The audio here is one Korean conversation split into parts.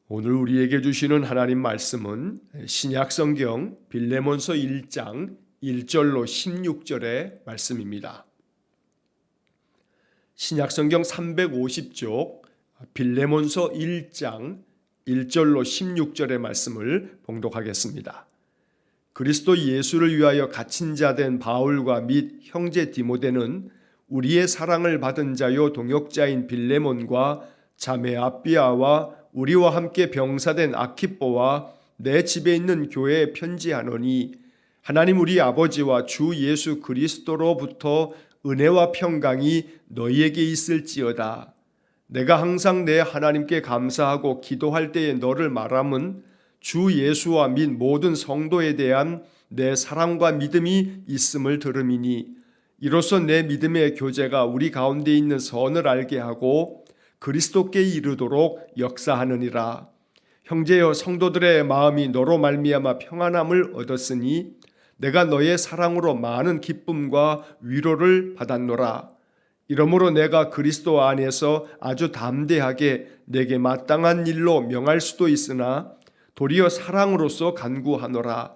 오늘 우리에게 주시는 하나님 말씀은 신약성경 빌레몬서 1장 1절로 16절의 말씀입니다. 신약성경 350쪽 빌레몬서 1장 1절로 16절의 말씀을 봉독하겠습니다. 그리스도 예수를 위하여 갇힌 자 된 바울과 및 형제 디모데는 우리의 사랑을 받은 자요 동역자인 빌레몬과 자매 아비아와 우리와 함께 병사된 아키뽀와 내 집에 있는 교회에 편지하노니 하나님 우리 아버지와 주 예수 그리스도로부터 은혜와 평강이 너희에게 있을지어다. 내가 항상 내 하나님께 감사하고 기도할 때에 너를 말함은 주 예수와 및 모든 성도에 대한 내 사랑과 믿음이 있음을 들음이니 이로써 내 믿음의 교제가 우리 가운데 있는 선을 알게 하고 그리스도께 이르도록 역사하느니라. 형제여, 성도들의 마음이 너로 말미암아 평안함을 얻었으니 내가 너의 사랑으로 많은 기쁨과 위로를 받았노라. 이러므로 내가 그리스도 안에서 아주 담대하게 내게 마땅한 일로 명할 수도 있으나 도리어 사랑으로서 간구하노라.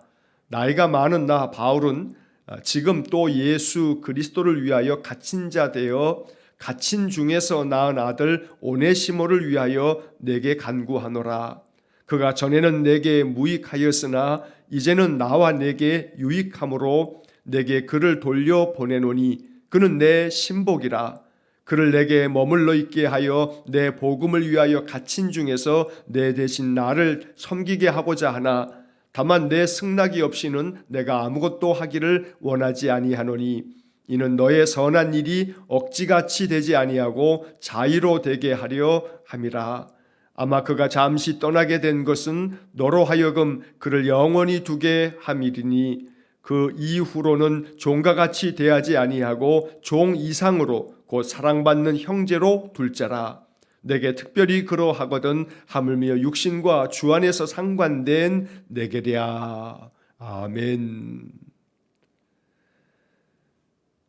나이가 많은 나 바울은 지금 또 예수 그리스도를 위하여 갇힌 자 되어 갇힌 중에서 낳은 아들 오네시모를 위하여 내게 간구하노라. 그가 전에는 내게 무익하였으나 이제는 나와 내게 유익함으로 내게 그를 돌려 보내노니 그는 내 신복이라. 그를 내게 머물러 있게 하여 내 복음을 위하여 갇힌 중에서 내 대신 나를 섬기게 하고자 하나 다만 내 승낙이 없이는 내가 아무것도 하기를 원하지 아니하노니 이는 너의 선한 일이 억지같이 되지 아니하고 자의로 되게 하려 함이라. 아마 그가 잠시 떠나게 된 것은 너로 하여금 그를 영원히 두게 함이리니 그 이후로는 종과 같이 대하지 아니하고 종 이상으로 곧 사랑받는 형제로 둘 자라. 내게 특별히 그러하거든 하물며 육신과 주 안에서 상관된 내게랴. 아멘.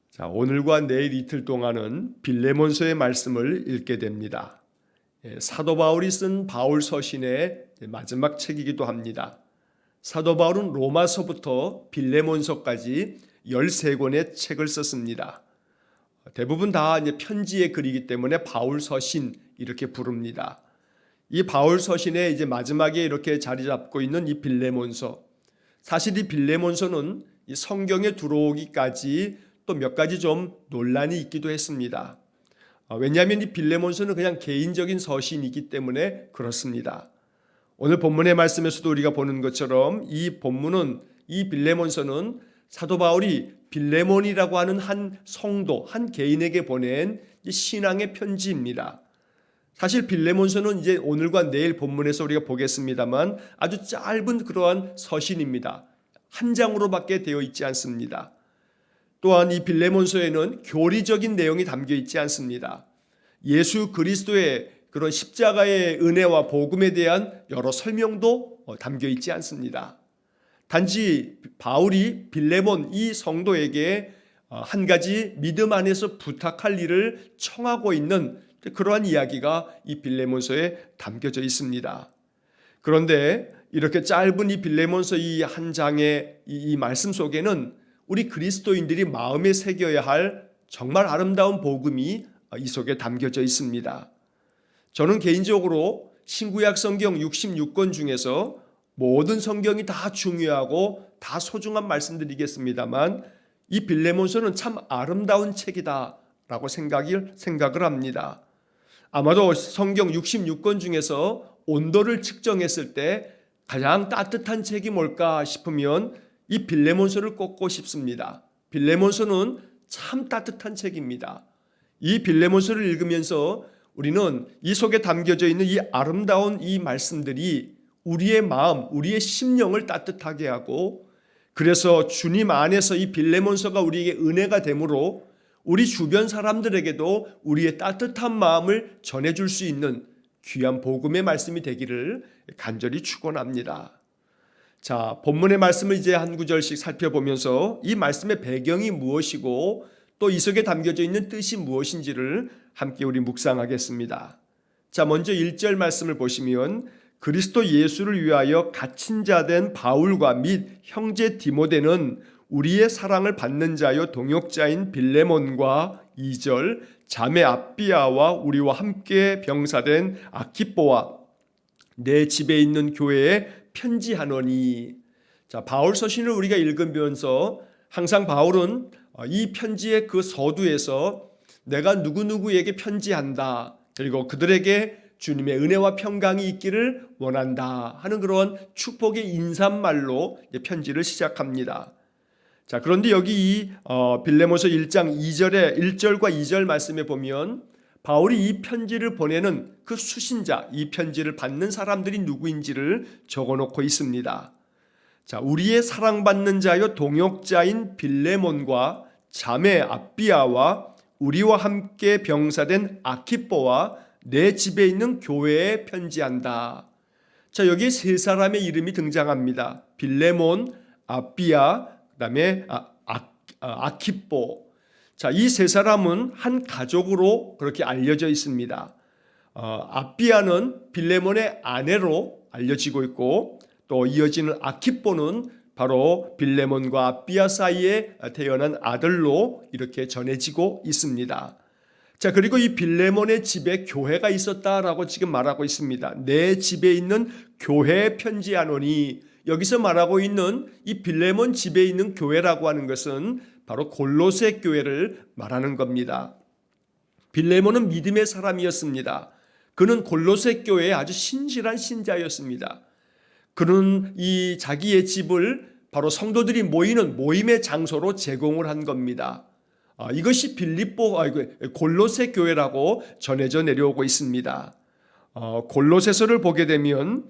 자, 오늘과 내일 이틀 동안은 빌레몬서의 말씀을 읽게 됩니다. 사도 바울이 쓴 바울 서신의 마지막 책이기도 합니다. 사도 바울은 로마서부터 빌레몬서까지 13권의 책을 썼습니다. 대부분 다 이제 편지의 글이기 때문에 바울 서신 이렇게 부릅니다. 이 바울 서신의 이제 마지막에 이렇게 자리 잡고 있는 이 빌레몬서, 사실 이 빌레몬서는 이 성경에 들어오기까지 또 몇 가지 좀 논란이 있기도 했습니다. 왜냐하면 이 빌레몬서는 그냥 개인적인 서신이기 때문에 그렇습니다. 오늘 본문의 말씀에서도 우리가 보는 것처럼 이 본문은, 이 빌레몬서는 사도 바울이 빌레몬이라고 하는 한 성도, 한 개인에게 보낸 신앙의 편지입니다. 사실 빌레몬서는 이제 오늘과 내일 본문에서 우리가 보겠습니다만 아주 짧은 그러한 서신입니다. 한 장으로밖에 되어 있지 않습니다. 또한 이 빌레몬서에는 교리적인 내용이 담겨 있지 않습니다. 예수 그리스도의 그런 십자가의 은혜와 복음에 대한 여러 설명도 담겨 있지 않습니다. 단지 바울이 빌레몬 이 성도에게 한 가지 믿음 안에서 부탁할 일을 청하고 있는 그러한 이야기가 이 빌레몬서에 담겨져 있습니다. 그런데 이렇게 짧은 이 빌레몬서 이 한 장의 이 말씀 속에는 우리 그리스도인들이 마음에 새겨야 할 정말 아름다운 복음이 이 속에 담겨져 있습니다. 저는 개인적으로 신구약 성경 66권 중에서 모든 성경이 다 중요하고 다 소중한 말씀드리겠습니다만 이 빌레몬서는 참 아름다운 책이다라고 생각을 합니다. 아마도 성경 66권 중에서 온도를 측정했을 때 가장 따뜻한 책이 뭘까 싶으면 이 빌레몬서를 꼽고 싶습니다. 빌레몬서는 참 따뜻한 책입니다. 이 빌레몬서를 읽으면서 우리는 이 속에 담겨져 있는 이 아름다운 이 말씀들이 우리의 마음, 우리의 심령을 따뜻하게 하고, 그래서 주님 안에서 이 빌레몬서가 우리에게 은혜가 되므로 우리 주변 사람들에게도 우리의 따뜻한 마음을 전해줄 수 있는 귀한 복음의 말씀이 되기를 간절히 축원합니다. 자, 본문의 말씀을 이제 한 구절씩 살펴보면서 이 말씀의 배경이 무엇이고 또 이 속에 담겨져 있는 뜻이 무엇인지를 함께 우리 묵상하겠습니다. 자, 먼저 1절 말씀을 보시면 그리스도 예수를 위하여 갇힌 자 된 바울과 및 형제 디모데는 우리의 사랑을 받는 자요 동역자인 빌레몬과 2절 자매 아비아와 우리와 함께 병사된 아키뽀와 내 집에 있는 교회에 편지하노니. 자, 바울 서신을 우리가 읽으면서 항상 바울은 이 편지의 그 서두에서 내가 누구누구에게 편지한다, 그리고 그들에게 주님의 은혜와 평강이 있기를 원한다 하는 그런 축복의 인사말로 편지를 시작합니다. 자, 그런데 여기 이 빌레몬서 1장 1절과 2절 말씀에 보면 바울이 이 편지를 보내는 그 수신자, 이 편지를 받는 사람들이 누구인지를 적어놓고 있습니다. 자, 우리의 사랑받는 자요 동역자인 빌레몬과 자매 아비아와 우리와 함께 병사된 아키뽀와 내 집에 있는 교회에 편지한다. 자, 여기 세 사람의 이름이 등장합니다. 빌레몬, 아비아, 그다음에 아키뽀. 자, 이 세 사람은 한 가족으로 그렇게 알려져 있습니다. 아비아는 빌레몬의 아내로 알려지고 있고, 또 이어지는 아키뽀는 바로 빌레몬과 아비아 사이에 태어난 아들로 이렇게 전해지고 있습니다. 자, 그리고 이 빌레몬의 집에 교회가 있었다라고 지금 말하고 있습니다. 내 집에 있는 교회에 편지하노니, 여기서 말하고 있는 이 빌레몬 집에 있는 교회라고 하는 것은 바로 골로새 교회를 말하는 겁니다. 빌레몬은 믿음의 사람이었습니다. 그는 골로새 교회의 아주 신실한 신자였습니다. 그는 이 자기의 집을 바로 성도들이 모이는 모임의 장소로 제공을 한 겁니다. 이것이 골로새 교회라고 전해져 내려오고 있습니다. 골로새서를 보게 되면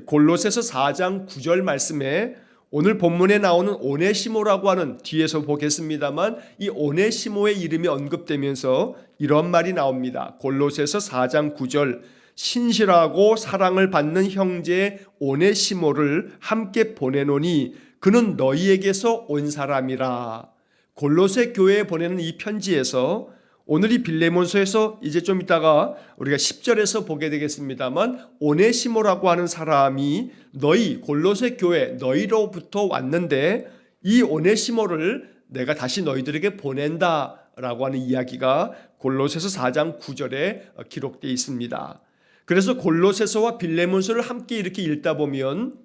골로새서 4장 9절 말씀에 오늘 본문에 나오는 오네시모라고 하는, 뒤에서 보겠습니다만 이 오네시모의 이름이 언급되면서 이런 말이 나옵니다. 골로새서 4장 9절 신실하고 사랑을 받는 형제 오네시모를 함께 보내노니 그는 너희에게서 온 사람이라. 골로새 교회에 보내는 이 편지에서 오늘 이 빌레몬서에서 이제 좀 이따가 우리가 10절에서 보게 되겠습니다만 오네시모라고 하는 사람이 너희 골로새 교회 너희로부터 왔는데 이 오네시모를 내가 다시 너희들에게 보낸다라고 하는 이야기가 골로새서 4장 9절에 기록되어 있습니다. 그래서 골로새서와 빌레몬서를 함께 이렇게 읽다 보면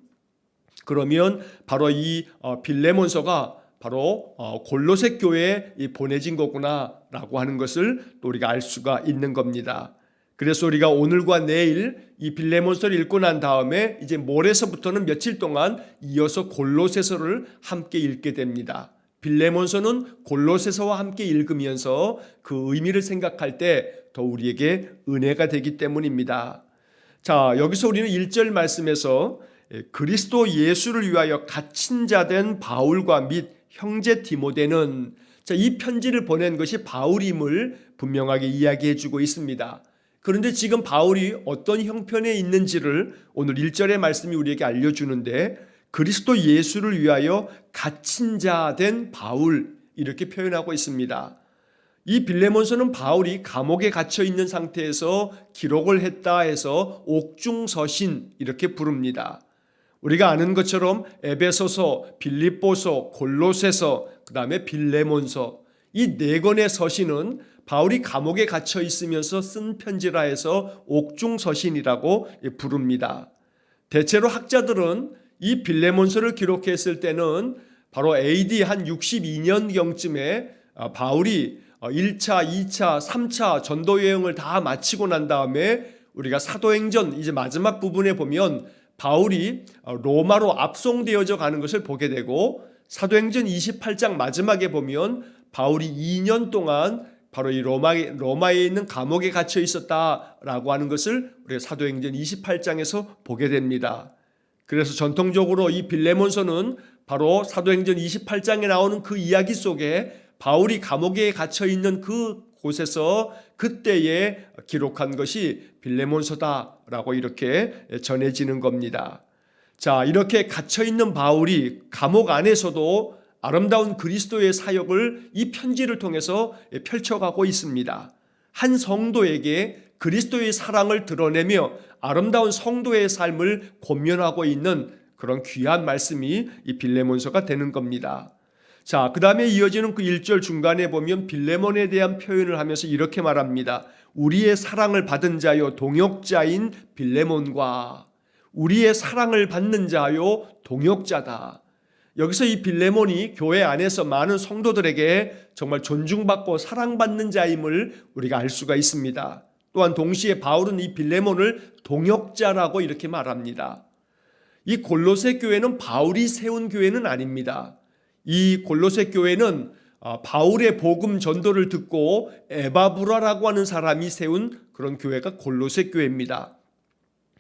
그러면 바로 이 빌레몬서가 바로 골로새 교회에 보내진 거구나라고 하는 것을 또 우리가 알 수가 있는 겁니다. 그래서 우리가 오늘과 내일 이 빌레몬서를 읽고 난 다음에 이제 모레서부터는 며칠 동안 이어서 골로새서를 함께 읽게 됩니다. 빌레몬서는 골로새서와 함께 읽으면서 그 의미를 생각할 때 더 우리에게 은혜가 되기 때문입니다. 자, 여기서 우리는 1절 말씀에서 그리스도 예수를 위하여 갇힌 자 된 바울과 및 형제 디모데는, 자, 이 편지를 보낸 것이 바울임을 분명하게 이야기해 주고 있습니다. 그런데 지금 바울이 어떤 형편에 있는지를 오늘 1절의 말씀이 우리에게 알려주는데 그리스도 예수를 위하여 갇힌 자 된 바울 이렇게 표현하고 있습니다. 이 빌레몬서는 바울이 감옥에 갇혀 있는 상태에서 기록을 했다 해서 옥중서신 이렇게 부릅니다. 우리가 아는 것처럼 에베소서, 빌립보서, 골로새서, 그 다음에 빌레몬서, 이 네 권의 서신은 바울이 감옥에 갇혀 있으면서 쓴 편지라 해서 옥중서신이라고 부릅니다. 대체로 학자들은 이 빌레몬서를 기록했을 때는 바로 AD 한 62년경쯤에 바울이 1차, 2차, 3차 전도 여행을 다 마치고 난 다음에 우리가 사도행전 이제 마지막 부분에 보면 바울이 로마로 압송되어져 가는 것을 보게 되고 사도행전 28장 마지막에 보면 바울이 2년 동안 바로 이 로마에 있는 감옥에 갇혀 있었다라고 하는 것을 우리가 사도행전 28장에서 보게 됩니다. 그래서 전통적으로 이 빌레몬서는 바로 사도행전 28장에 나오는 그 이야기 속에 바울이 감옥에 갇혀 있는 그 곳에서 그때에 기록한 것이 빌레몬서다라고 이렇게 전해지는 겁니다. 자, 이렇게 갇혀 있는 바울이 감옥 안에서도 아름다운 그리스도의 사역을 이 편지를 통해서 펼쳐가고 있습니다. 한 성도에게 그리스도의 사랑을 드러내며 아름다운 성도의 삶을 권면하고 있는 그런 귀한 말씀이 이 빌레몬서가 되는 겁니다. 자, 그 다음에 이어지는 그 1절 중간에 보면 빌레몬에 대한 표현을 하면서 이렇게 말합니다. 우리의 사랑을 받은 자요 동역자인 빌레몬과 우리의 사랑을 받는 자요 동역자다. 여기서 이 빌레몬이 교회 안에서 많은 성도들에게 정말 존중받고 사랑받는 자임을 우리가 알 수가 있습니다. 또한 동시에 바울은 이 빌레몬을 동역자라고 이렇게 말합니다. 이 골로새 교회는 바울이 세운 교회는 아닙니다. 이 골로새 교회는 바울의 복음 전도를 듣고 에바브라라고 하는 사람이 세운 그런 교회가 골로새 교회입니다.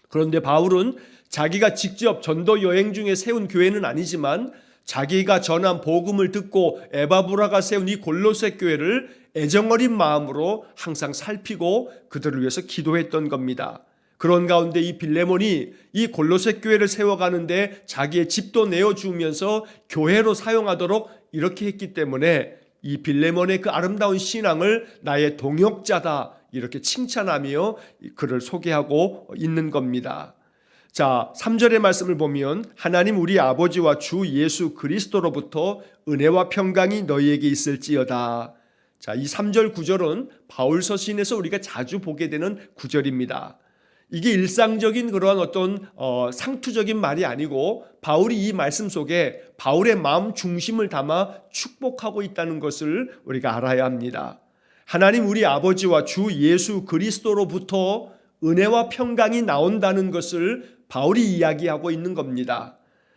그런데 바울은 자기가 직접 전도 여행 중에 세운 교회는 아니지만 자기가 전한 복음을 듣고 에바브라가 세운 이 골로새 교회를 애정어린 마음으로 항상 살피고 그들을 위해서 기도했던 겁니다. 그런 가운데 이 빌레몬이 이 골로새 교회를 세워가는데 자기의 집도 내어주면서 교회로 사용하도록 이렇게 했기 때문에 이 빌레몬의 그 아름다운 신앙을 나의 동역자다 이렇게 칭찬하며 그를 소개하고 있는 겁니다. 자, 3절의 말씀을 보면 하나님 우리 아버지와 주 예수 그리스도로부터 은혜와 평강이 너희에게 있을지어다. 자, 이 3절 9절은 바울 서신에서 우리가 자주 보게 되는 구절입니다. 이게 일상적인 그러한 어떤 상투적인 말이 아니고 바울이 이 말씀 속에 바울의 마음 중심을 담아 축복하고 있다는 것을 우리가 알아야 합니다. 하나님 우리 아버지와 주 예수 그리스도로부터 은혜와 평강이 나온다는 것을 바울이 이야기하고 있는 겁니다.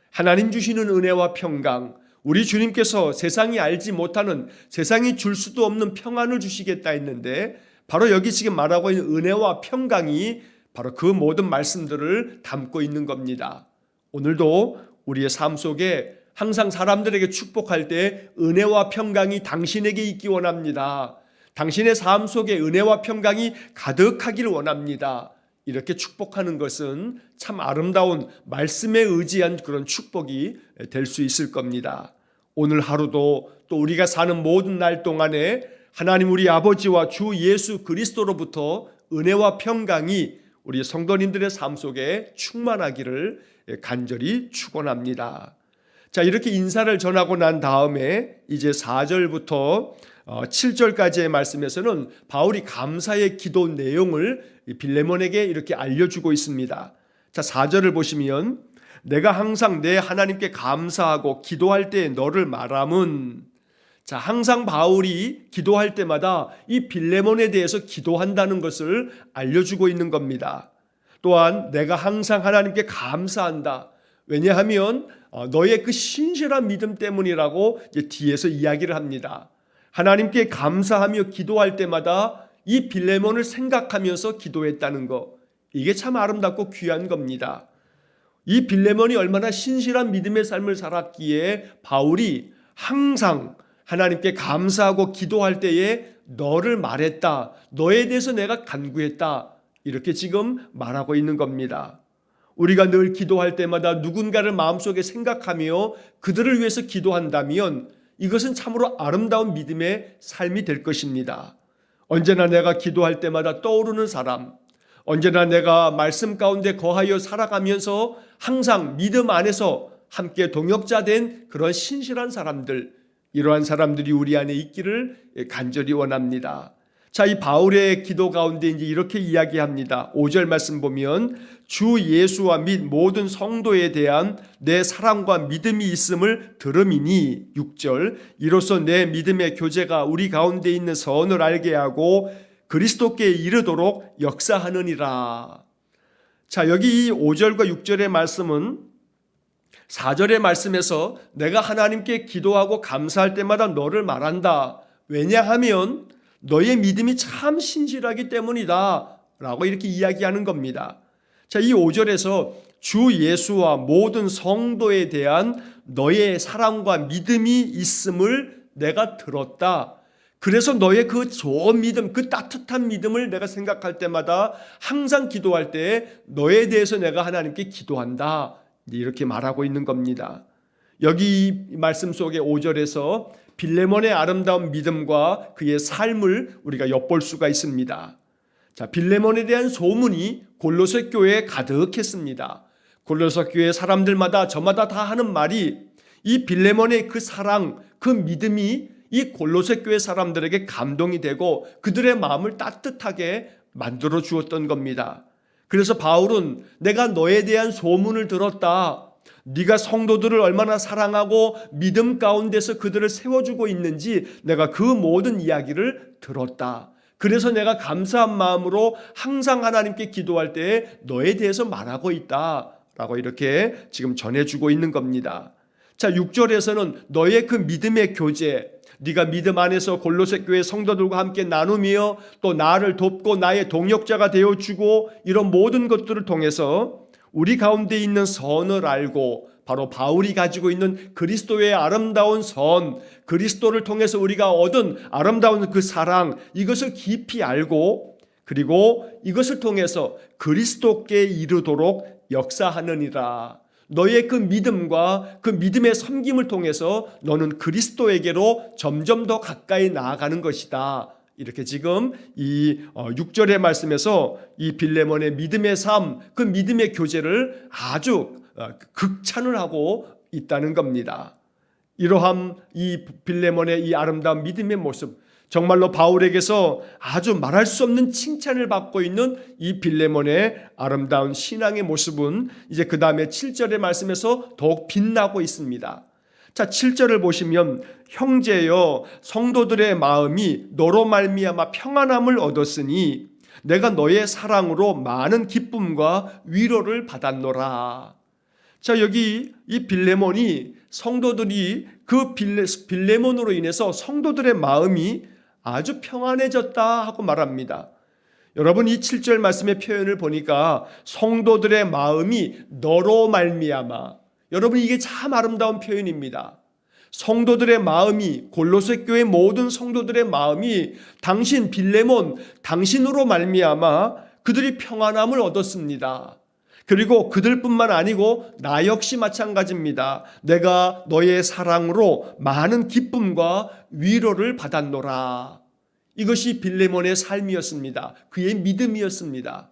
하나님 주시는 은혜와 평강, 우리 주님께서 세상이 알지 못하는, 세상이 줄 수도 없는 평안을 주시겠다 했는데 바로 여기 지금 말하고 있는 은혜와 평강이 바로 그 모든 말씀들을 담고 있는 겁니다. 오늘도 우리의 삶 속에 항상 사람들에게 축복할 때 은혜와 평강이 당신에게 있기 원합니다. 당신의 삶 속에 은혜와 평강이 가득하기를 원합니다. 이렇게 축복하는 것은 참 아름다운 말씀에 의지한 그런 축복이 될 수 있을 겁니다. 오늘 하루도 또 우리가 사는 모든 날 동안에 하나님 우리 아버지와 주 예수 그리스도로부터 은혜와 평강이 우리 성도님들의 삶 속에 충만하기를 간절히 축원합니다. 자, 이렇게 인사를 전하고 난 다음에 이제 4절부터 7절까지의 말씀에서는 바울이 감사의 기도 내용을 빌레몬에게 이렇게 알려주고 있습니다. 자, 4절을 보시면 내가 항상 내 하나님께 감사하고 기도할 때 너를 말함은, 자, 항상 바울이 기도할 때마다 이 빌레몬에 대해서 기도한다는 것을 알려주고 있는 겁니다. 또한 내가 항상 하나님께 감사한다. 왜냐하면 너의 그 신실한 믿음 때문이라고 이제 뒤에서 이야기를 합니다. 하나님께 감사하며 기도할 때마다 이 빌레몬을 생각하면서 기도했다는 것, 이게 참 아름답고 귀한 겁니다. 이 빌레몬이 얼마나 신실한 믿음의 삶을 살았기에 바울이 항상 하나님께 감사하고 기도할 때에 너를 말했다, 너에 대해서 내가 간구했다, 이렇게 지금 말하고 있는 겁니다. 우리가 늘 기도할 때마다 누군가를 마음속에 생각하며 그들을 위해서 기도한다면 이것은 참으로 아름다운 믿음의 삶이 될 것입니다. 언제나 내가 기도할 때마다 떠오르는 사람, 언제나 내가 말씀 가운데 거하여 살아가면서 항상 믿음 안에서 함께 동역자 된 그런 신실한 사람들, 이러한 사람들이 우리 안에 있기를 간절히 원합니다. 자, 이 바울의 기도 가운데 이제 이렇게 이야기합니다. 5절 말씀 보면 주 예수와 및 모든 성도에 대한 내 사랑과 믿음이 있음을 들음이니, 6절 이로써 내 믿음의 교제가 우리 가운데 있는 선을 알게 하고 그리스도께 이르도록 역사하느니라. 자, 여기 이 5절과 6절의 말씀은 4절의 말씀에서 내가 하나님께 기도하고 감사할 때마다 너를 말한다. 왜냐하면 너의 믿음이 참 신실하기 때문이다 라고 이렇게 이야기하는 겁니다. 자, 이 5절에서 주 예수와 모든 성도에 대한 너의 사랑과 믿음이 있음을 내가 들었다. 그래서 너의 그 좋은 믿음, 그 따뜻한 믿음을 내가 생각할 때마다 항상 기도할 때 너에 대해서 내가 하나님께 기도한다, 이렇게 말하고 있는 겁니다. 여기 말씀 속의 5절에서 빌레몬의 아름다운 믿음과 그의 삶을 우리가 엿볼 수가 있습니다. 자, 빌레몬에 대한 소문이 골로새 교회에 가득했습니다. 골로새 교회 사람들마다 저마다 다 하는 말이 이 빌레몬의 그 사랑, 그 믿음이 이 골로새 교회 사람들에게 감동이 되고 그들의 마음을 따뜻하게 만들어 주었던 겁니다. 그래서 바울은 내가 너에 대한 소문을 들었다. 네가 성도들을 얼마나 사랑하고 믿음 가운데서 그들을 세워주고 있는지 내가 그 모든 이야기를 들었다. 그래서 내가 감사한 마음으로 항상 하나님께 기도할 때에 너에 대해서 말하고 있다 라고 이렇게 지금 전해주고 있는 겁니다. 자, 6절에서는 너의 그 믿음의 교제, 네가 믿음 안에서 골로새 교회 성도들과 함께 나누며 또 나를 돕고 나의 동역자가 되어주고 이런 모든 것들을 통해서 우리 가운데 있는 선을 알고 바로 바울이 가지고 있는 그리스도의 아름다운 선, 그리스도를 통해서 우리가 얻은 아름다운 그 사랑, 이것을 깊이 알고 그리고 이것을 통해서 그리스도께 이르도록 역사하느니라. 너의 그 믿음과 그 믿음의 섬김을 통해서 너는 그리스도에게로 점점 더 가까이 나아가는 것이다. 이렇게 지금 이 6절의 말씀에서 이 빌레몬의 믿음의 삶, 그 믿음의 교제를 아주 극찬을 하고 있다는 겁니다. 이러한 이 빌레몬의 이 아름다운 믿음의 모습, 정말로 바울에게서 아주 말할 수 없는 칭찬을 받고 있는 이 빌레몬의 아름다운 신앙의 모습은 이제 그 다음에 7절의 말씀에서 더욱 빛나고 있습니다. 자, 7절을 보시면 형제여 성도들의 마음이 너로 말미암아 평안함을 얻었으니 내가 너의 사랑으로 많은 기쁨과 위로를 받았노라. 자, 여기 이 빌레몬이 성도들이 그 빌레몬으로 인해서 성도들의 마음이 아주 평안해졌다 하고 말합니다. 여러분 이 7절 말씀의 표현을 보니까 성도들의 마음이 너로 말미암아, 여러분 이게 참 아름다운 표현입니다. 성도들의 마음이, 골로새 교회 모든 성도들의 마음이 당신 빌레몬, 당신으로 말미암아 그들이 평안함을 얻었습니다. 그리고 그들뿐만 아니고 나 역시 마찬가지입니다. 내가 너의 사랑으로 많은 기쁨과 위로를 받았노라. 이것이 빌레몬의 삶이었습니다. 그의 믿음이었습니다.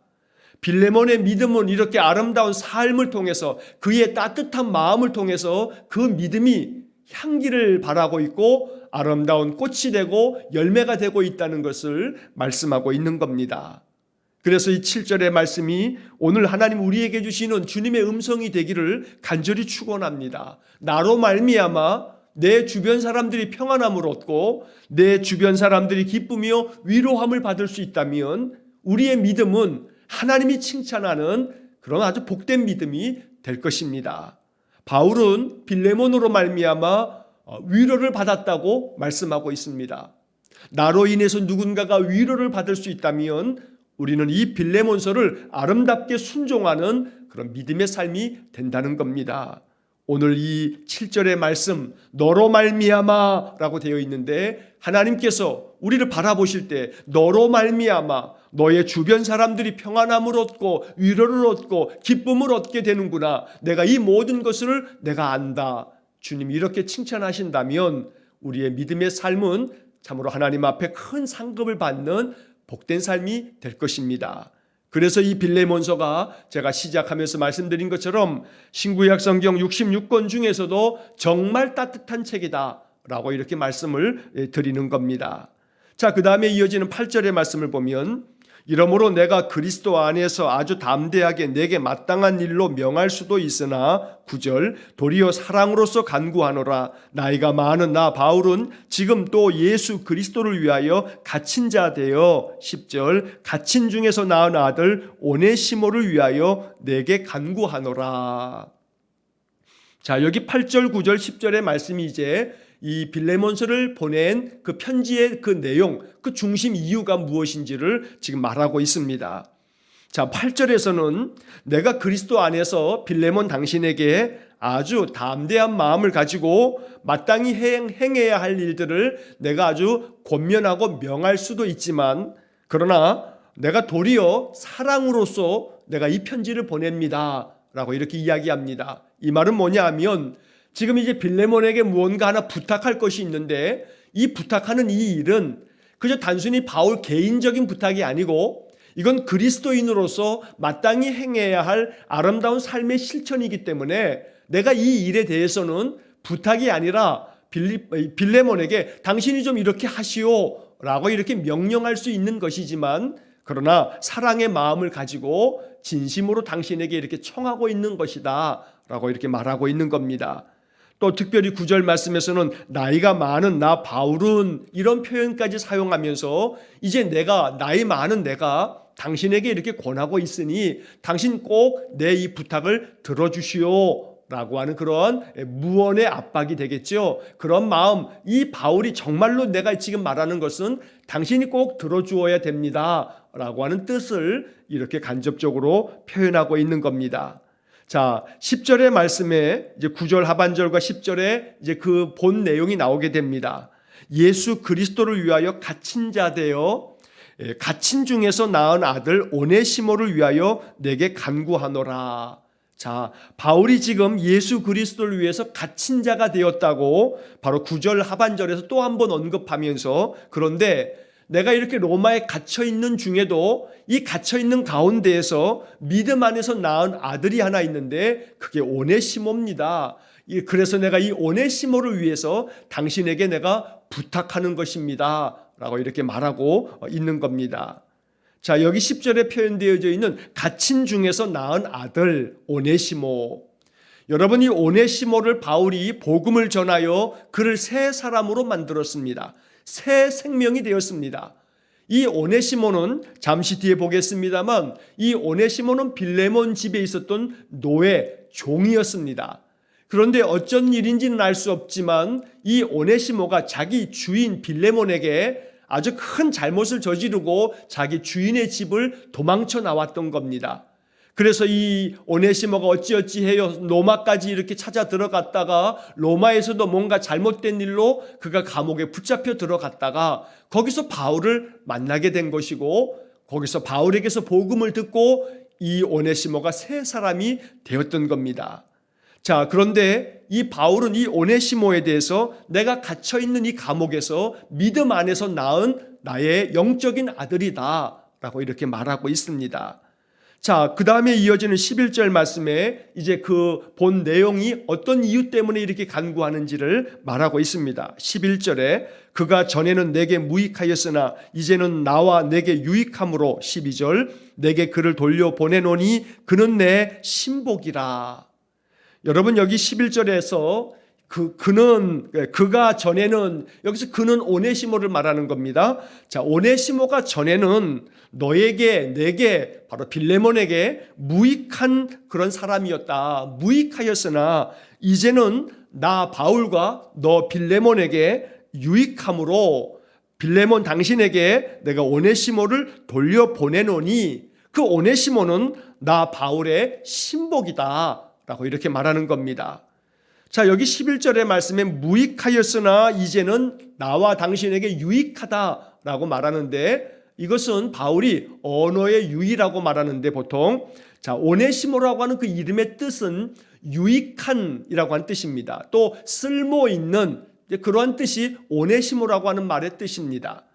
빌레몬의 믿음은 이렇게 아름다운 삶을 통해서 그의 따뜻한 마음을 통해서 그 믿음이 향기를 발하고 있고 아름다운 꽃이 되고 열매가 되고 있다는 것을 말씀하고 있는 겁니다. 그래서 이 7절의 말씀이 오늘 하나님 우리에게 주시는 주님의 음성이 되기를 간절히 축원합니다. 나로 말미암아 내 주변 사람들이 평안함을 얻고 내 주변 사람들이 기쁘며 위로함을 받을 수 있다면 우리의 믿음은 하나님이 칭찬하는 그런 아주 복된 믿음이 될 것입니다. 바울은 빌레몬으로 말미암아 위로를 받았다고 말씀하고 있습니다. 나로 인해서 누군가가 위로를 받을 수 있다면 우리는 이 빌레몬서를 아름답게 순종하는 그런 믿음의 삶이 된다는 겁니다. 오늘 이 7절의 말씀 너로 말미암아 라고 되어 있는데 하나님께서 우리를 바라보실 때 너로 말미암아 너의 주변 사람들이 평안함을 얻고 위로를 얻고 기쁨을 얻게 되는구나. 내가 이 모든 것을 내가 안다. 주님이 이렇게 칭찬하신다면 우리의 믿음의 삶은 참으로 하나님 앞에 큰 상급을 받는 복된 삶이 될 것입니다. 그래서 이 빌레몬서가 제가 시작하면서 말씀드린 것처럼 신구약 성경 66권 중에서도 정말 따뜻한 책이다 라고 이렇게 말씀을 드리는 겁니다. 자, 그 다음에 이어지는 8절의 말씀을 보면 이러므로 내가 그리스도 안에서 아주 담대하게 내게 마땅한 일로 명할 수도 있으나 9절 도리어 사랑으로서 간구하노라. 나이가 많은 나 바울은 지금 또 예수 그리스도를 위하여 갇힌 자 되어 10절 갇힌 중에서 낳은 아들 오네시모를 위하여 내게 간구하노라. 자, 여기 8절 9절 10절의 말씀이 이제 이 빌레몬서를 보낸 그 편지의 그 내용, 그 중심 이유가 무엇인지를 지금 말하고 있습니다. 자, 8절에서는 내가 그리스도 안에서 빌레몬 당신에게 아주 담대한 마음을 가지고 마땅히 행해야 할 일들을 내가 아주 권면하고 명할 수도 있지만 그러나 내가 도리어 사랑으로서 내가 이 편지를 보냅니다 라고 이렇게 이야기합니다. 이 말은 뭐냐 하면 지금 이제 빌레몬에게 무언가 하나 부탁할 것이 있는데 이 부탁하는 이 일은 그저 단순히 바울 개인적인 부탁이 아니고 이건 그리스도인으로서 마땅히 행해야 할 아름다운 삶의 실천이기 때문에 내가 이 일에 대해서는 부탁이 아니라 빌레몬에게 당신이 좀 이렇게 하시오 라고 이렇게 명령할 수 있는 것이지만, 그러나 사랑의 마음을 가지고 진심으로 당신에게 이렇게 청하고 있는 것이다 라고 이렇게 말하고 있는 겁니다. 또 특별히 9절 말씀에서는 나이가 많은 나 바울은 이런 표현까지 사용하면서 이제 나이 많은 내가 당신에게 이렇게 권하고 있으니 당신 꼭 내 이 부탁을 들어주시오 라고 하는 그런 무언의 압박이 되겠죠. 그런 마음, 이 바울이 정말로 내가 지금 말하는 것은 당신이 꼭 들어주어야 됩니다 라고 하는 뜻을 이렇게 간접적으로 표현하고 있는 겁니다. 자, 10절의 말씀에 이제 9절 하반절과 10절에 이제 그 본 내용이 나오게 됩니다. 예수 그리스도를 위하여 갇힌 자 되어 갇힌 중에서 낳은 아들 오네시모를 위하여 내게 간구하노라. 자, 바울이 지금 예수 그리스도를 위해서 갇힌 자가 되었다고 바로 9절 하반절에서 또 한 번 언급하면서, 그런데 내가 이렇게 로마에 갇혀 있는 중에도 이 갇혀 있는 가운데에서 믿음 안에서 낳은 아들이 하나 있는데 그게 오네시모입니다. 그래서 내가 이 오네시모를 위해서 당신에게 내가 부탁하는 것입니다 라고 이렇게 말하고 있는 겁니다. 자, 여기 10절에 표현되어져 있는 갇힌 중에서 낳은 아들 오네시모, 여러분, 이 오네시모를 바울이 복음을 전하여 그를 새 사람으로 만들었습니다. 새 생명이 되었습니다. 이 오네시모는 잠시 뒤에 보겠습니다만, 이 오네시모는 빌레몬 집에 있었던 노예, 종이었습니다. 그런데 어쩐 일인지는 알 수 없지만 이 오네시모가 자기 주인 빌레몬에게 아주 큰 잘못을 저지르고 자기 주인의 집을 도망쳐 나왔던 겁니다. 그래서 이 오네시모가 어찌어찌 해요 로마까지 이렇게 찾아 들어갔다가 로마에서도 뭔가 잘못된 일로 그가 감옥에 붙잡혀 들어갔다가 거기서 바울을 만나게 된 것이고, 거기서 바울에게서 복음을 듣고 이 오네시모가 새 사람이 되었던 겁니다. 자, 그런데 이 바울은 이 오네시모에 대해서 내가 갇혀있는 이 감옥에서 믿음 안에서 낳은 나의 영적인 아들이다 라고 이렇게 말하고 있습니다. 자, 그 다음에 이어지는 11절 말씀에 이제 그 본 내용이 어떤 이유 때문에 이렇게 간구하는지를 말하고 있습니다. 11절에 그가 전에는 내게 무익하였으나 이제는 나와 내게 유익함으로, 12절 내게 그를 돌려보내노니 그는 내 신복이라. 여러분, 여기 11절에서 그가 전에는, 여기서 그는 오네시모를 말하는 겁니다. 자, 오네시모가 전에는 너에게, 내게, 바로 빌레몬에게 무익한 그런 사람이었다. 무익하였으나 이제는 나 바울과 너 빌레몬에게 유익함으로 빌레몬 당신에게 내가 오네시모를 돌려보내노니 그 오네시모는 나 바울의 신복이다 라고 이렇게 말하는 겁니다. 자, 여기 11절의 말씀에 무익하였으나 이제는 나와 당신에게 유익하다라고 말하는데, 이것은 바울이 언어의 유의라고 말하는데 보통, 자, 오네시모라고 하는 그 이름의 뜻은 유익한이라고 하는 뜻입니다. 또 쓸모 있는 그러한 뜻이 오네시모라고 하는 말의 뜻입니다.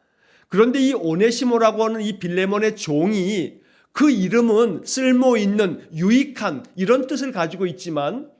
그런데 이 오네시모라고 하는 이 빌레몬의 종이 그 이름은 쓸모 있는, 유익한 이런 뜻을 가지고 있지만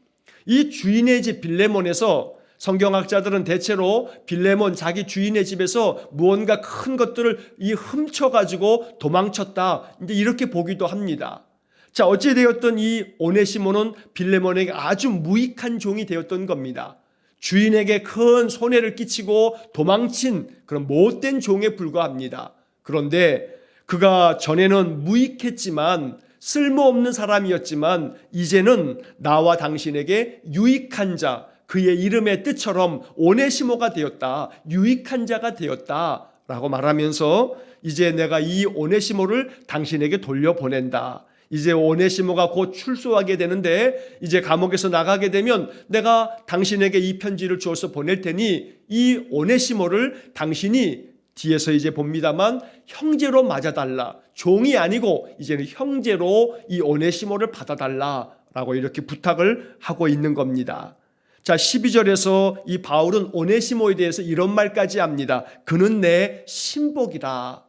이 주인의 집 빌레몬에서 성경학자들은 대체로 빌레몬 자기 주인의 집에서 무언가 큰 것들을 훔쳐가지고 도망쳤다, 이제 이렇게 보기도 합니다. 자, 어찌되었든 이 오네시모는 빌레몬에게 아주 무익한 종이 되었던 겁니다. 주인에게 큰 손해를 끼치고 도망친 그런 못된 종에 불과합니다. 그런데 그가 전에는 무익했지만, 쓸모없는 사람이었지만 이제는 나와 당신에게 유익한 자, 그의 이름의 뜻처럼 오네시모가 되었다, 유익한 자가 되었다 라고 말하면서 이제 내가 이 오네시모를 당신에게 돌려보낸다. 이제 오네시모가 곧 출소하게 되는데 이제 감옥에서 나가게 되면 내가 당신에게 이 편지를 주어서 보낼 테니 이 오네시모를 당신이, 뒤에서 이제 봅니다만, 형제로 맞아달라. 종이 아니고 이제는 형제로 이 오네시모를 받아달라라고 이렇게 부탁을 하고 있는 겁니다. 자, 12절에서 이 바울은 오네시모에 대해서 이런 말까지 합니다. 그는 내 신복이다.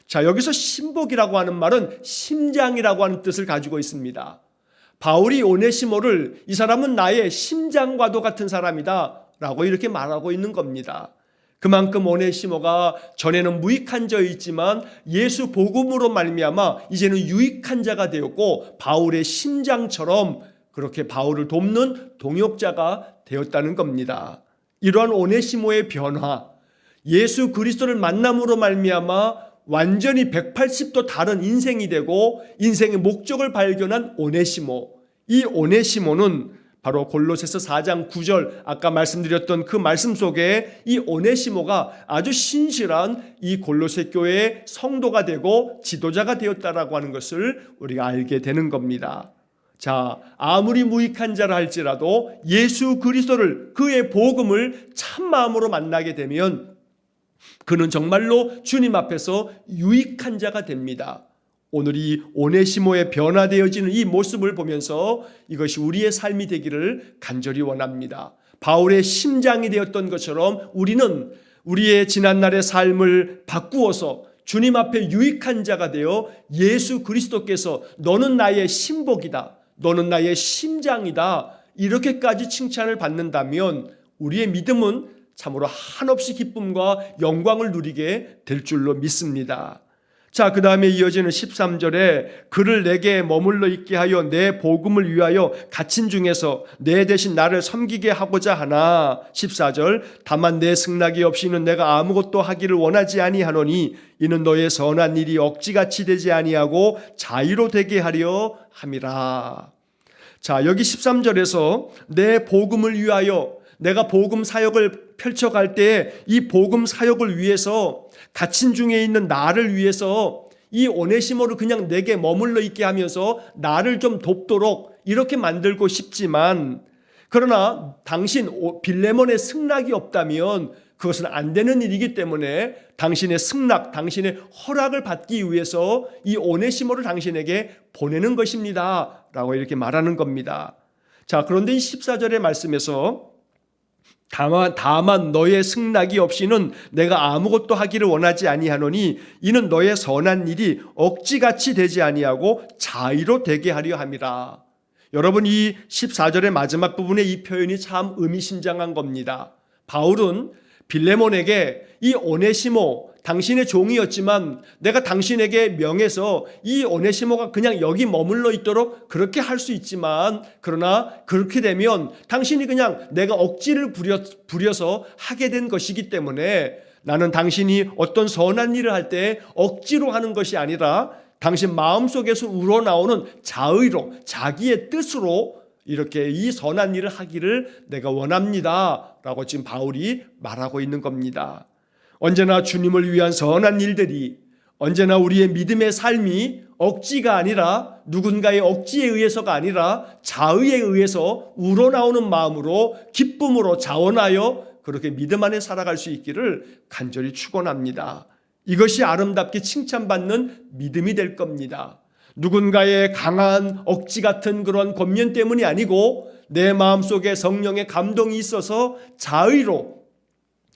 자, 여기서 신복이라고 하는 말은 심장이라고 하는 뜻을 가지고 있습니다. 바울이 오네시모를 이 사람은 나의 심장과도 같은 사람이다 라고 이렇게 말하고 있는 겁니다. 그만큼 오네시모가 전에는 무익한 자였지만 예수 복음으로 말미암아 이제는 유익한 자가 되었고 바울의 심장처럼 그렇게 바울을 돕는 동역자가 되었다는 겁니다. 이러한 오네시모의 변화, 예수 그리스도를 만남으로 말미암아 완전히 180도 다른 인생이 되고 인생의 목적을 발견한 오네시모, 이 오네시모는 바로 골로새서 4장 9절 아까 말씀드렸던 그 말씀 속에 이 오네시모가 아주 신실한 이 골로새 교회의 성도가 되고 지도자가 되었다라고 하는 것을 우리가 알게 되는 겁니다. 자, 아무리 무익한 자라 할지라도 예수 그리스도를, 그의 복음을 참마음으로 만나게 되면 그는 정말로 주님 앞에서 유익한 자가 됩니다. 오늘 이 오네시모의 변화되어지는 이 모습을 보면서 이것이 우리의 삶이 되기를 간절히 원합니다. 바울의 심장이 되었던 것처럼 우리는 우리의 지난날의 삶을 바꾸어서 주님 앞에 유익한 자가 되어 예수 그리스도께서 너는 나의 신복이다, 너는 나의 심장이다, 이렇게까지 칭찬을 받는다면 우리의 믿음은 참으로 한없이 기쁨과 영광을 누리게 될 줄로 믿습니다. 자, 그 다음에 이어지는 13절에 그를 내게 머물러 있게 하여 내 복음을 위하여 갇힌 중에서 내 대신 나를 섬기게 하고자 하나. 14절 다만 내 승낙이 없이는 내가 아무것도 하기를 원하지 아니하노니 이는 너의 선한 일이 억지같이 되지 아니하고 자유로 되게 하려 함이라. 자, 여기 13절에서 내 복음을 위하여, 내가 복음 사역을 펼쳐갈 때 이 복음 사역을 위해서 갇힌 중에 있는 나를 위해서 이 오네시모를 그냥 내게 머물러 있게 하면서 나를 좀 돕도록 이렇게 만들고 싶지만, 그러나 당신 빌레몬의 승낙이 없다면 그것은 안 되는 일이기 때문에 당신의 승낙, 당신의 허락을 받기 위해서 이 오네시모를 당신에게 보내는 것입니다 라고 이렇게 말하는 겁니다. 자, 그런데 이 14절의 말씀에서 다만 너의 승낙이 없이는 내가 아무것도 하기를 원하지 아니하노니 이는 너의 선한 일이 억지같이 되지 아니하고 자의로 되게 하려 함이라. 여러분, 이 14절의 마지막 부분에 이 표현이 참 의미심장한 겁니다. 바울은 빌레몬에게 이 오네시모, 당신의 종이었지만 내가 당신에게 명해서 이 오네시모가 그냥 여기 머물러 있도록 그렇게 할 수 있지만, 그러나 그렇게 되면 당신이 그냥 내가 억지를 부려서 하게 된 것이기 때문에 나는 당신이 어떤 선한 일을 할 때 억지로 하는 것이 아니라 당신 마음속에서 우러나오는 자의로, 자기의 뜻으로 이렇게 이 선한 일을 하기를 내가 원합니다 라고 지금 바울이 말하고 있는 겁니다. 언제나 주님을 위한 선한 일들이, 언제나 우리의 믿음의 삶이 억지가 아니라, 누군가의 억지에 의해서가 아니라 자의에 의해서 우러나오는 마음으로, 기쁨으로 자원하여 그렇게 믿음 안에 살아갈 수 있기를 간절히 축원합니다. 이것이 아름답게 칭찬받는 믿음이 될 겁니다. 누군가의 강한 억지 같은 그런 권면 때문이 아니고 내 마음속에 성령의 감동이 있어서 자의로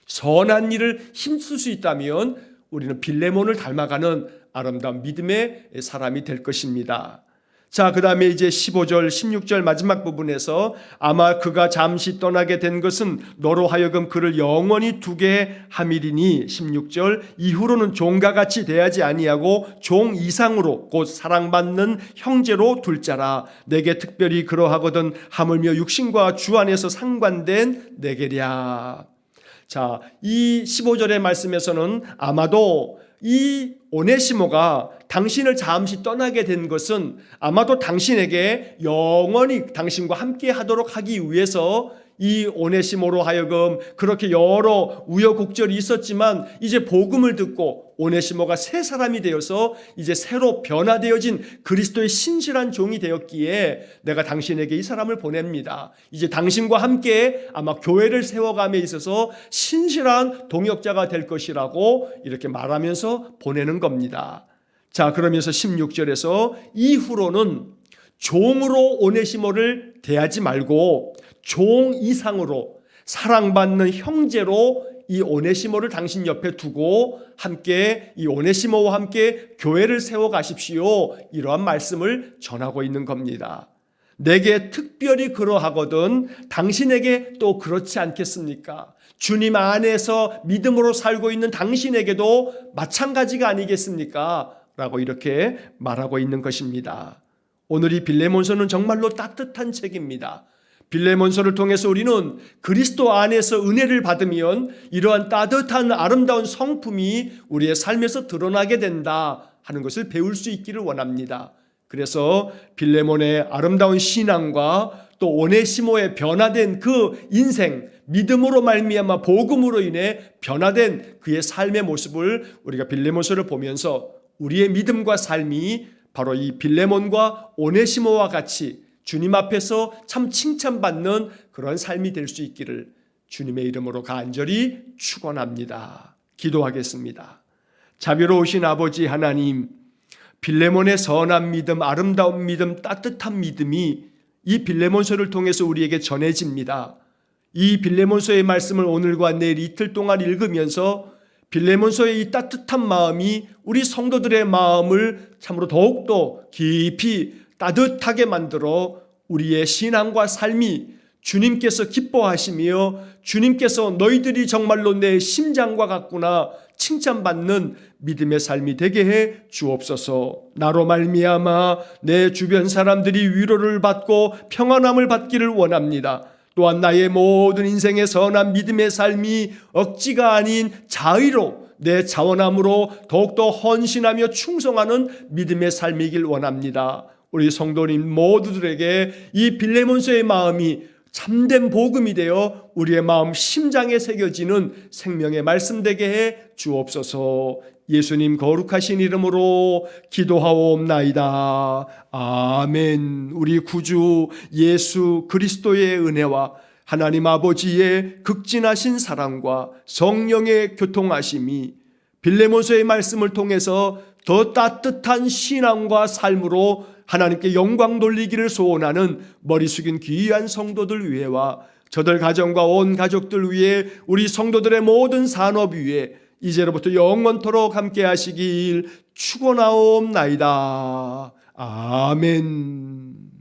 선한 일을 힘쓸 수 있다면 우리는 빌레몬을 닮아가는 아름다운 믿음의 사람이 될 것입니다. 자, 그 다음에 이제 15절, 16절 마지막 부분에서 아마 그가 잠시 떠나게 된 것은 너로 하여금 그를 영원히 두게 함이리니 16절 이후로는 종과 같이 대하지 아니하고 종 이상으로 곧 사랑받는 형제로 둘 자라. 내게 특별히 그러하거든 하물며 육신과 주 안에서 상관된 내게랴. 자, 이 15절의 말씀에서는 아마도 이 오네시모가 당신을 잠시 떠나게 된 것은 아마도 당신에게 영원히 당신과 함께 하도록 하기 위해서 이 오네시모로 하여금 그렇게 여러 우여곡절이 있었지만 이제 복음을 듣고 오네시모가 새 사람이 되어서 이제 새로 변화되어진 그리스도의 신실한 종이 되었기에 내가 당신에게 이 사람을 보냅니다. 이제 당신과 함께 아마 교회를 세워감에 있어서 신실한 동역자가 될 것이라고 이렇게 말하면서 보내는 겁니다. 자, 그러면서 16절에서 이후로는 종으로 오네시모를 대하지 말고 종 이상으로 사랑받는 형제로 이 오네시모를 당신 옆에 두고 함께 이 오네시모와 함께 교회를 세워 가십시오. 이러한 말씀을 전하고 있는 겁니다. 내게 특별히 그러하거든 당신에게 또 그렇지 않겠습니까? 주님 안에서 믿음으로 살고 있는 당신에게도 마찬가지가 아니겠습니까? 라고 이렇게 말하고 있는 것입니다. 오늘 이 빌레몬서는 정말로 따뜻한 책입니다. 빌레몬서를 통해서 우리는 그리스도 안에서 은혜를 받으면 이러한 따뜻한 아름다운 성품이 우리의 삶에서 드러나게 된다 하는 것을 배울 수 있기를 원합니다. 그래서 빌레몬의 아름다운 신앙과 또 오네시모의 변화된 그 인생, 믿음으로 말미암아 복음으로 인해 변화된 그의 삶의 모습을 우리가 빌레몬서를 보면서 우리의 믿음과 삶이 바로 이 빌레몬과 오네시모와 같이 주님 앞에서 참 칭찬받는 그런 삶이 될 수 있기를 주님의 이름으로 간절히 축원합니다. 기도하겠습니다. 자비로우신 아버지 하나님, 빌레몬의 선한 믿음, 아름다운 믿음, 따뜻한 믿음이 이 빌레몬서를 통해서 우리에게 전해집니다. 이 빌레몬서의 말씀을 오늘과 내일 이틀 동안 읽으면서 빌레몬서의 이 따뜻한 마음이 우리 성도들의 마음을 참으로 더욱더 깊이 따뜻하게 만들어 우리의 신앙과 삶이 주님께서 기뻐하시며 주님께서 너희들이 정말로 내 심장과 같구나 칭찬받는 믿음의 삶이 되게 해 주옵소서. 나로 말미암아 내 주변 사람들이 위로를 받고 평안함을 받기를 원합니다. 또한 나의 모든 인생의 선한 믿음의 삶이 억지가 아닌 자의로 내 자원함으로 더욱더 헌신하며 충성하는 믿음의 삶이길 원합니다. 우리 성도님 모두들에게 이 빌레몬서의 마음이 참된 복음이 되어 우리의 마음 심장에 새겨지는 생명의 말씀 되게 해 주옵소서. 예수님 거룩하신 이름으로 기도하옵나이다. 아멘. 우리 구주 예수 그리스도의 은혜와 하나님 아버지의 극진하신 사랑과 성령의 교통하심이 빌레몬서의 말씀을 통해서 더 따뜻한 신앙과 삶으로 하나님께 영광 돌리기를 소원하는 머리 숙인 귀한 성도들 위에와 저들 가정과 온 가족들 위에 우리 성도들의 모든 산업 위에 이제로부터 영원토록 함께 하시길 축원하옵나이다. 아멘.